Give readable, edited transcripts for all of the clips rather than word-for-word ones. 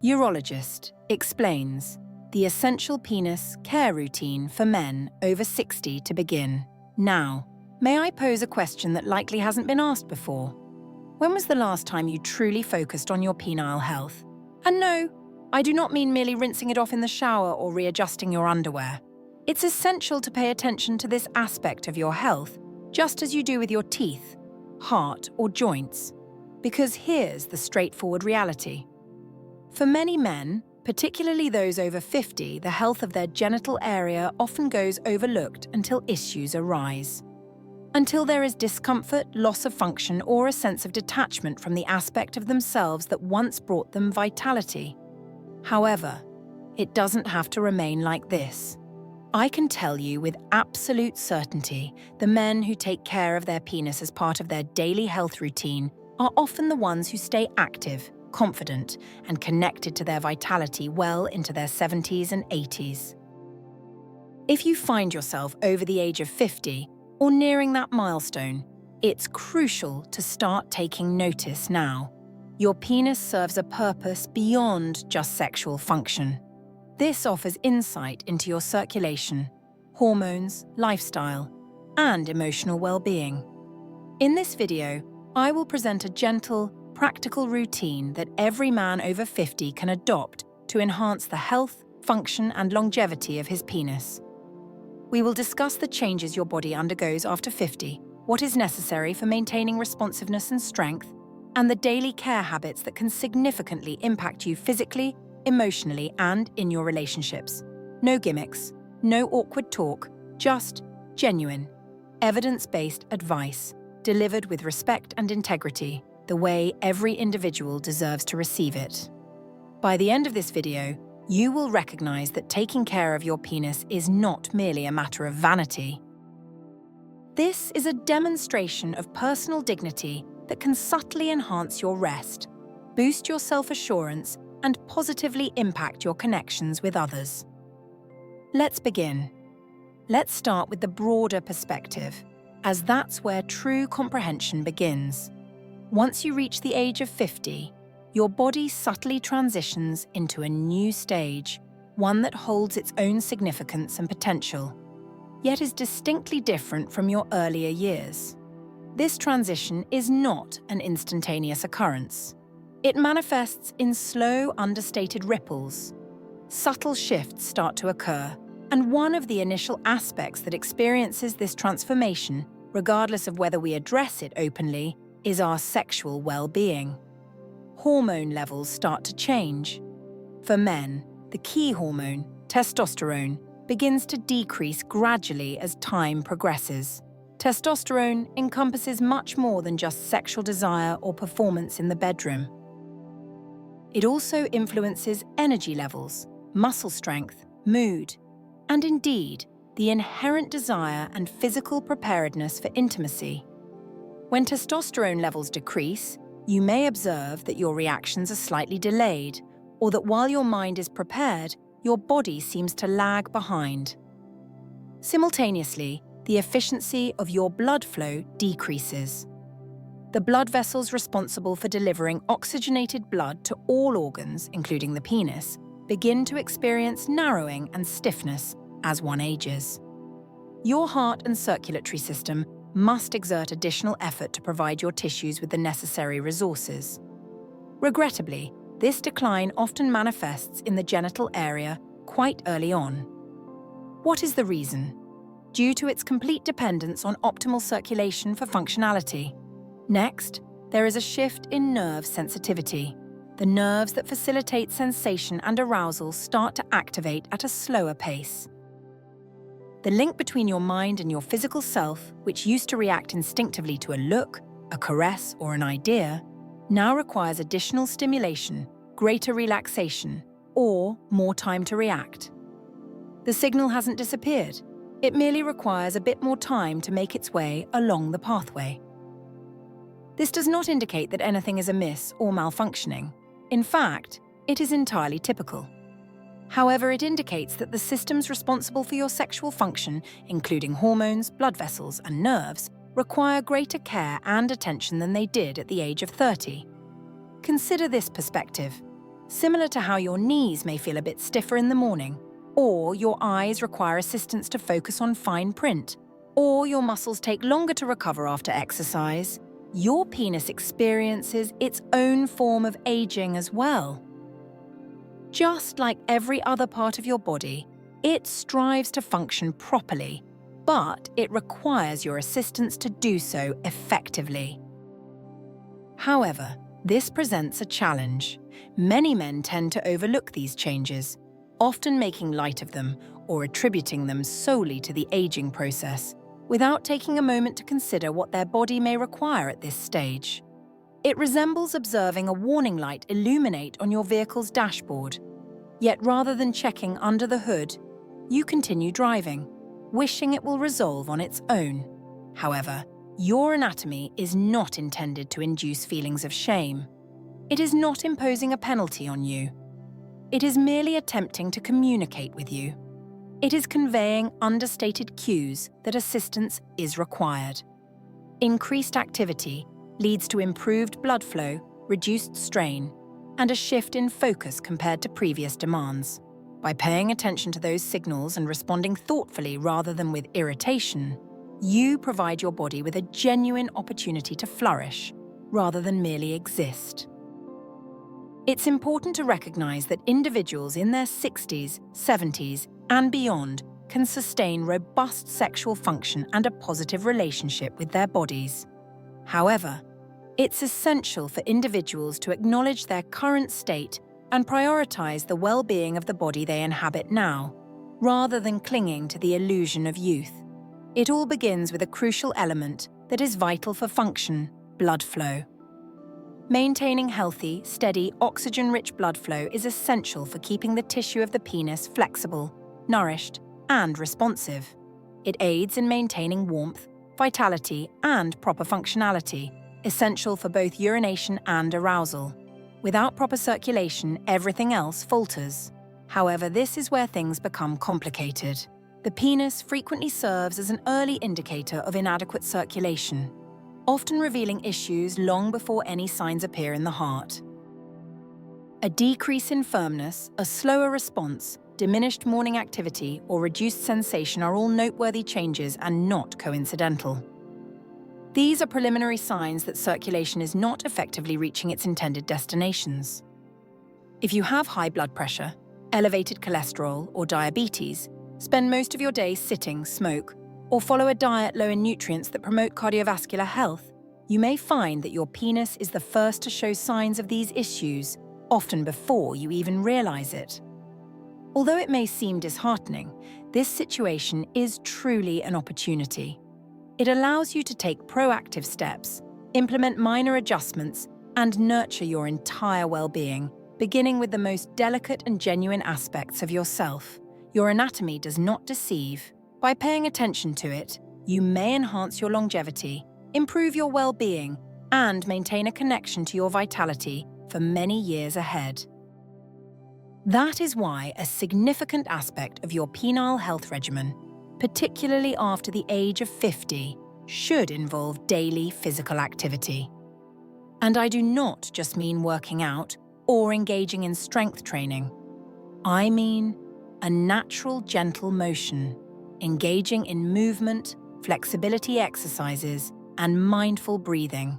Urologist explains the essential penis care routine for men over 60 to begin. Now, may I pose a question that likely hasn't been asked before? When was the last time you truly focused on your penile health? And no, I do not mean merely rinsing it off in the shower or readjusting your underwear. It's essential to pay attention to this aspect of your health, just as you do with your teeth, heart, or joints. Because here's the straightforward reality. For many men, particularly those over 50, the health of their genital area often goes overlooked until issues arise. Until there is discomfort, loss of function, or a sense of detachment from the aspect of themselves that once brought them vitality. However, it doesn't have to remain like this. I can tell you with absolute certainty, the men who take care of their penis as part of their daily health routine are often the ones who stay active, confident, and connected to their vitality well into their 70s and 80s. If you find yourself over the age of 50 or nearing that milestone, it's crucial to start taking notice now. Your penis serves a purpose beyond just sexual function. This offers insight into your circulation, hormones, lifestyle, and emotional well-being. In this video, I will present a gentle, practical routine that every man over 50 can adopt to enhance the health, function, and longevity of his penis. We will discuss the changes your body undergoes after 50, what is necessary for maintaining responsiveness and strength, and the daily care habits that can significantly impact you physically, emotionally, and in your relationships. No gimmicks, no awkward talk, just genuine, evidence-based advice, delivered with respect and integrity, the way every individual deserves to receive it. By the end of this video, you will recognize that taking care of your penis is not merely a matter of vanity. This is a demonstration of personal dignity that can subtly enhance your rest, boost your self-assurance, and positively impact your connections with others. Let's begin. Let's start with the broader perspective, as that's where true comprehension begins. Once you reach the age of 50, your body subtly transitions into a new stage, one that holds its own significance and potential, yet is distinctly different from your earlier years. This transition is not an instantaneous occurrence. It manifests in slow, understated ripples. Subtle shifts start to occur, and one of the initial aspects that experiences this transformation, regardless of whether we address it openly, is our sexual well-being. Hormone levels start to change. For men, the key hormone, testosterone, begins to decrease gradually as time progresses. Testosterone encompasses much more than just sexual desire or performance in the bedroom. It also influences energy levels, muscle strength, mood, and indeed, the inherent desire and physical preparedness for intimacy. When testosterone levels decrease, you may observe that your reactions are slightly delayed, or that while your mind is prepared, your body seems to lag behind. Simultaneously, the efficiency of your blood flow decreases. The blood vessels responsible for delivering oxygenated blood to all organs, including the penis, begin to experience narrowing and stiffness as one ages. Your heart and circulatory system must exert additional effort to provide your tissues with the necessary resources. Regrettably, this decline often manifests in the genital area quite early on. What is the reason? Due to its complete dependence on optimal circulation for functionality. Next, there is a shift in nerve sensitivity. The nerves that facilitate sensation and arousal start to activate at a slower pace. The link between your mind and your physical self, which used to react instinctively to a look, a caress, or an idea, now requires additional stimulation, greater relaxation, or more time to react. The signal hasn't disappeared. It merely requires a bit more time to make its way along the pathway. This does not indicate that anything is amiss or malfunctioning. In fact, it is entirely typical. However, it indicates that the systems responsible for your sexual function, including hormones, blood vessels, and nerves, require greater care and attention than they did at the age of 30. Consider this perspective. similar to how your knees may feel a bit stiffer in the morning, or your eyes require assistance to focus on fine print, or your muscles take longer to recover after exercise. Your penis experiences its own form of aging as well. Just like every other part of your body, it strives to function properly, but it requires your assistance to do so effectively. However, this presents a challenge. Many men tend to overlook these changes, often making light of them or attributing them solely to the aging process, without taking a moment to consider what their body may require at this stage. It resembles observing a warning light illuminate on your vehicle's dashboard. Yet rather than checking under the hood, you continue driving, wishing it will resolve on its own. However, your anatomy is not intended to induce feelings of shame. It is not imposing a penalty on you. It is merely attempting to communicate with you. It is conveying understated cues that assistance is required. Increased activity leads to improved blood flow, reduced strain, and a shift in focus compared to previous demands. By paying attention to those signals and responding thoughtfully rather than with irritation, you provide your body with a genuine opportunity to flourish, rather than merely exist. It's important to recognize that individuals in their 60s, 70s, and beyond can sustain robust sexual function and a positive relationship with their bodies. However, it's essential for individuals to acknowledge their current state and prioritize the well-being of the body they inhabit now, rather than clinging to the illusion of youth. It all begins with a crucial element that is vital for function: blood flow. Maintaining healthy, steady, oxygen-rich blood flow is essential for keeping the tissue of the penis flexible, nourished, and responsive. It aids in maintaining warmth, vitality, and proper functionality, essential for both urination and arousal. Without proper circulation, everything else falters. However, this is where things become complicated. The penis frequently serves as an early indicator of inadequate circulation, often revealing issues long before any signs appear in the heart. A decrease in firmness, a slower response, diminished morning activity, or reduced sensation are all noteworthy changes and not coincidental. These are preliminary signs that circulation is not effectively reaching its intended destinations. If you have high blood pressure, elevated cholesterol, or diabetes, spend most of your day sitting, smoke, or follow a diet low in nutrients that promote cardiovascular health, you may find that your penis is the first to show signs of these issues, often before you even realize it. Although it may seem disheartening, this situation is truly an opportunity. It allows you to take proactive steps, implement minor adjustments, and nurture your entire well-being, beginning with the most delicate and genuine aspects of yourself. Your anatomy does not deceive. By paying attention to it, you may enhance your longevity, improve your well-being, and maintain a connection to your vitality for many years ahead. That is why a significant aspect of your penile health regimen, particularly after the age of 50, should involve daily physical activity. And I do not just mean working out or engaging in strength training. I mean a natural, gentle motion, engaging in movement, flexibility exercises, and mindful breathing.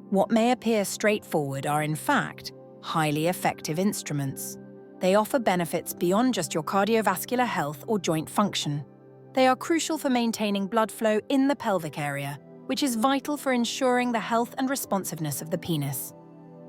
What may appear straightforward are, in fact, highly effective instruments. They offer benefits beyond just your cardiovascular health or joint function. They are crucial for maintaining blood flow in the pelvic area, which is vital for ensuring the health and responsiveness of the penis.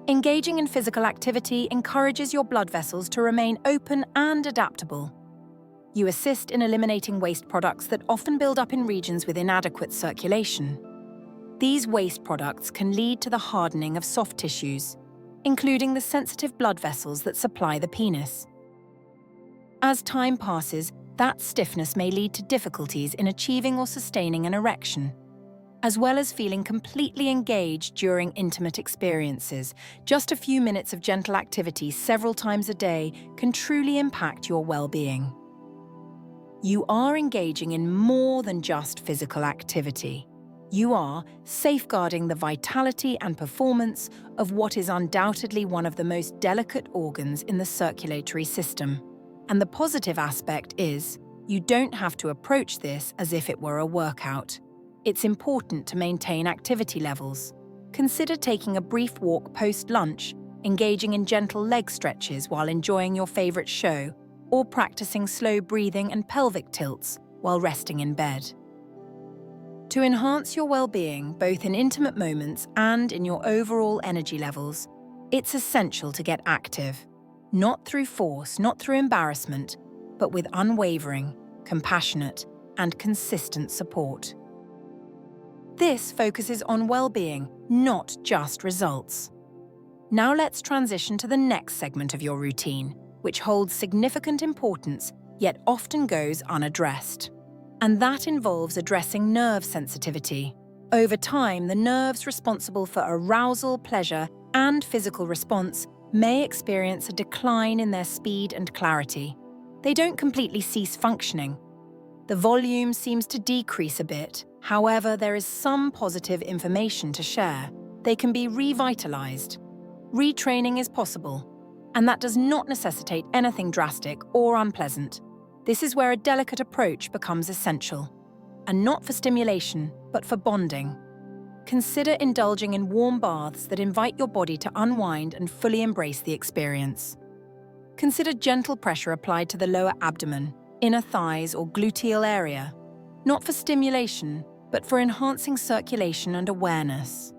Engaging in physical activity encourages your blood vessels to remain open and adaptable. You assist in eliminating waste products that often build up in regions with inadequate circulation. These waste products can lead to the hardening of soft tissues, including the sensitive blood vessels that supply the penis. As time passes, that stiffness may lead to difficulties in achieving or sustaining an erection, as well as feeling completely engaged during intimate experiences. Just a few minutes of gentle activity several times a day can truly impact your well-being. You are engaging in more than just physical activity. You are safeguarding the vitality and performance of what is undoubtedly one of the most delicate organs in the circulatory system. And the positive aspect is, you don't have to approach this as if it were a workout. It's important to maintain activity levels. Consider taking a brief walk post-lunch, engaging in gentle leg stretches while enjoying your favorite show, or practicing slow breathing and pelvic tilts while resting in bed. To enhance your well-being, both in intimate moments and in your overall energy levels, it's essential to get active. Not through force, not through embarrassment, but with unwavering, compassionate, and consistent support. This focuses on well-being, not just results. Now let's transition to the next segment of your routine, which holds significant importance, yet often goes unaddressed. And that involves addressing nerve sensitivity. Over time, the nerves responsible for arousal, pleasure, and physical response may experience a decline in their speed and clarity. They don't completely cease functioning. The volume seems to decrease a bit. However, there is some positive information to share. They can be revitalized. Retraining is possible, and that does not necessitate anything drastic or unpleasant. This is where a delicate approach becomes essential, and not for stimulation, but for bonding. Consider indulging in warm baths that invite your body to unwind and fully embrace the experience. Consider gentle pressure applied to the lower abdomen, inner thighs, or gluteal area, not for stimulation, but for enhancing circulation and awareness.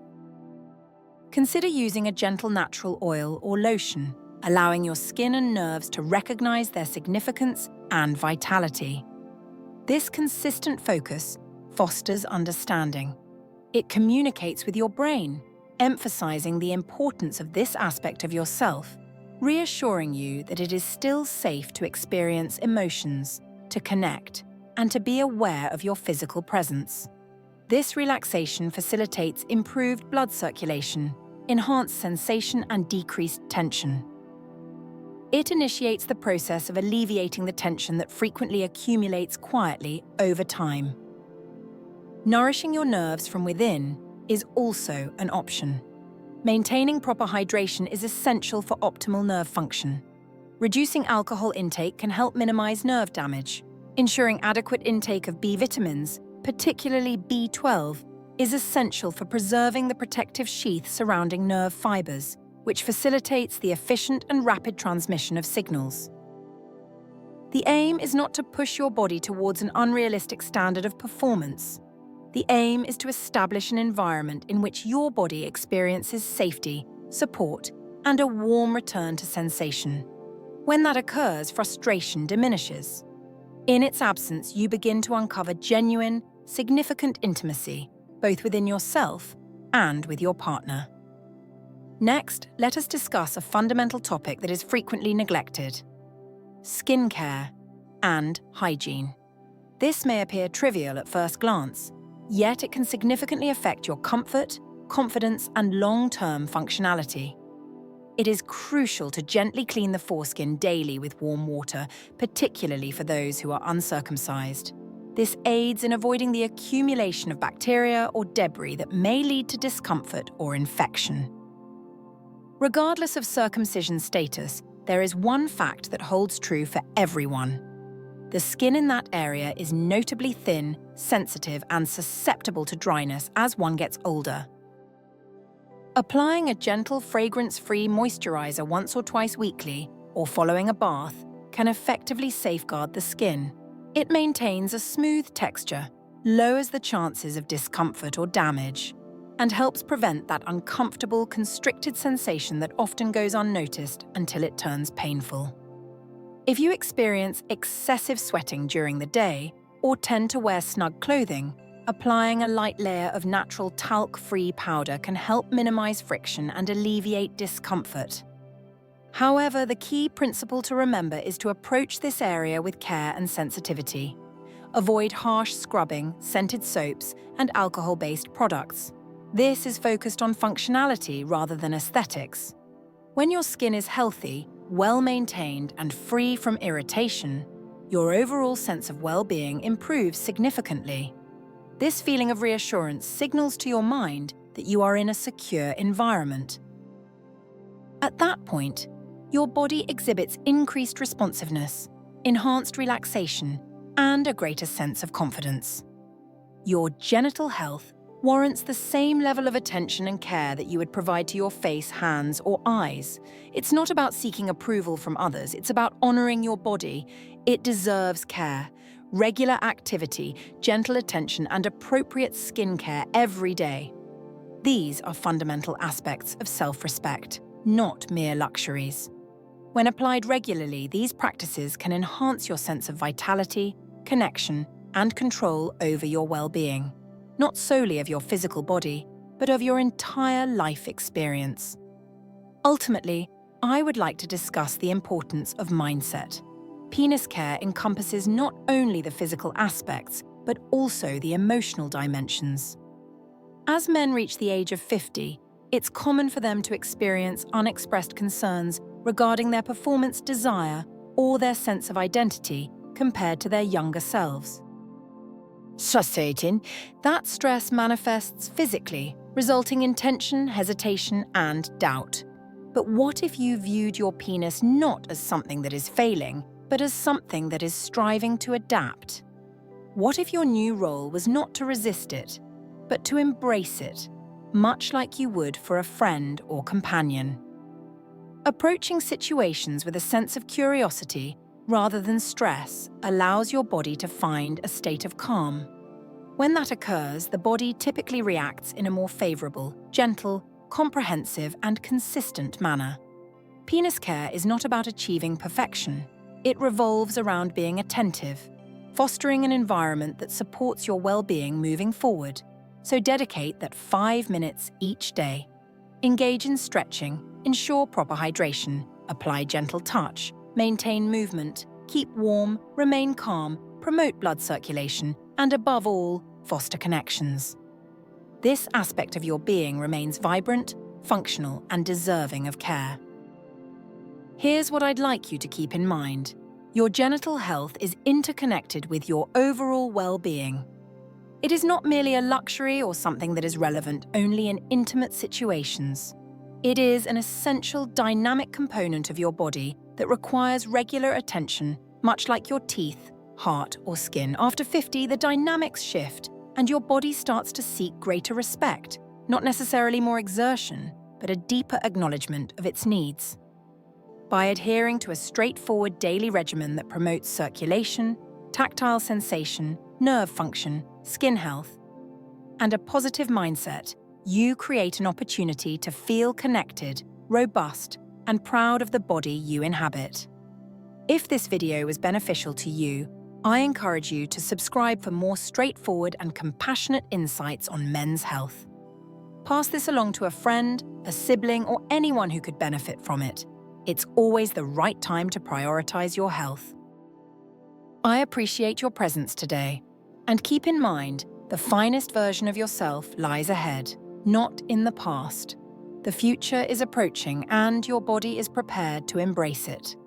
Consider using a gentle natural oil or lotion, allowing your skin and nerves to recognize their significance and vitality. This consistent focus fosters understanding. It communicates with your brain, emphasizing the importance of this aspect of yourself, reassuring you that it is still safe to experience emotions, to connect, and to be aware of your physical presence. This relaxation facilitates improved blood circulation, enhanced sensation, and decreased tension. It initiates the process of alleviating the tension that frequently accumulates quietly over time. Nourishing your nerves from within is also an option. Maintaining proper hydration is essential for optimal nerve function. Reducing alcohol intake can help minimize nerve damage. Ensuring adequate intake of B vitamins, particularly B12, is essential for preserving the protective sheath surrounding nerve fibers, which facilitates the efficient and rapid transmission of signals. The aim is not to push your body towards an unrealistic standard of performance. The aim is to establish an environment in which your body experiences safety, support, and a warm return to sensation. When that occurs, frustration diminishes. In its absence, you begin to uncover genuine, significant intimacy, both within yourself and with your partner. Next, let us discuss a fundamental topic that is frequently neglected: skincare and hygiene. This may appear trivial at first glance, yet it can significantly affect your comfort, confidence, and long-term functionality. It is crucial to gently clean the foreskin daily with warm water, particularly for those who are uncircumcised. This aids in avoiding the accumulation of bacteria or debris that may lead to discomfort or infection. Regardless of circumcision status, there is one fact that holds true for everyone. The skin in that area is notably thin, sensitive, and susceptible to dryness as one gets older. Applying a gentle, fragrance-free moisturizer once or twice weekly, or following a bath, can effectively safeguard the skin. It maintains a smooth texture, lowers the chances of discomfort or damage, and helps prevent that uncomfortable, constricted sensation that often goes unnoticed until it turns painful. If you experience excessive sweating during the day or tend to wear snug clothing, applying a light layer of natural talc-free powder can help minimize friction and alleviate discomfort. However, the key principle to remember is to approach this area with care and sensitivity. Avoid harsh scrubbing, scented soaps, and alcohol-based products. This is focused on functionality rather than aesthetics. When your skin is healthy, well-maintained, and free from irritation, your overall sense of well-being improves significantly. This feeling of reassurance signals to your mind that you are in a secure environment. At that point, your body exhibits increased responsiveness, enhanced relaxation, and a greater sense of confidence. Your genital health warrants the same level of attention and care that you would provide to your face, hands, or eyes. It's not about seeking approval from others, it's about honoring your body. It deserves care, regular activity, gentle attention, and appropriate skincare every day. These are fundamental aspects of self-respect, not mere luxuries. When applied regularly, these practices can enhance your sense of vitality, connection, and control over your well-being, not solely of your physical body, but of your entire life experience. Ultimately, I would like to discuss the importance of mindset. Penis care encompasses not only the physical aspects, but also the emotional dimensions. As men reach the age of 50, it's common for them to experience unexpressed concerns regarding their performance desire or their sense of identity compared to their younger selves. Frustrating, that stress manifests physically, resulting in tension, hesitation, and doubt. But what if you viewed your penis not as something that is failing, but as something that is striving to adapt? What if your new role was not to resist it, but to embrace it, much like you would for a friend or companion? Approaching situations with a sense of curiosity rather than stress allows your body to find a state of calm. When that occurs, the body typically reacts in a more favorable, gentle, comprehensive, and consistent manner. Penis care is not about achieving perfection. It revolves around being attentive, fostering an environment that supports your well-being moving forward. So dedicate that 5 minutes each day. Engage in stretching, ensure proper hydration, apply gentle touch, maintain movement, keep warm, remain calm, promote blood circulation, and above all, foster connections. This aspect of your being remains vibrant, functional, and deserving of care. Here's what I'd like you to keep in mind. Your genital health is interconnected with your overall well-being. It is not merely a luxury or something that is relevant only in intimate situations. It is an essential dynamic component of your body that requires regular attention, much like your teeth, heart, or skin. After 50, the dynamics shift, and your body starts to seek greater respect, not necessarily more exertion, but a deeper acknowledgement of its needs. By adhering to a straightforward daily regimen that promotes circulation, tactile sensation, nerve function, skin health, and a positive mindset, you create an opportunity to feel connected, robust, and proud of the body you inhabit. If this video was beneficial to you, I encourage you to subscribe for more straightforward and compassionate insights on men's health. Pass this along to a friend, a sibling, or anyone who could benefit from it. It's always the right time to prioritize your health. I appreciate your presence today, and keep in mind, the finest version of yourself lies ahead, not in the past. The future is approaching, and your body is prepared to embrace it.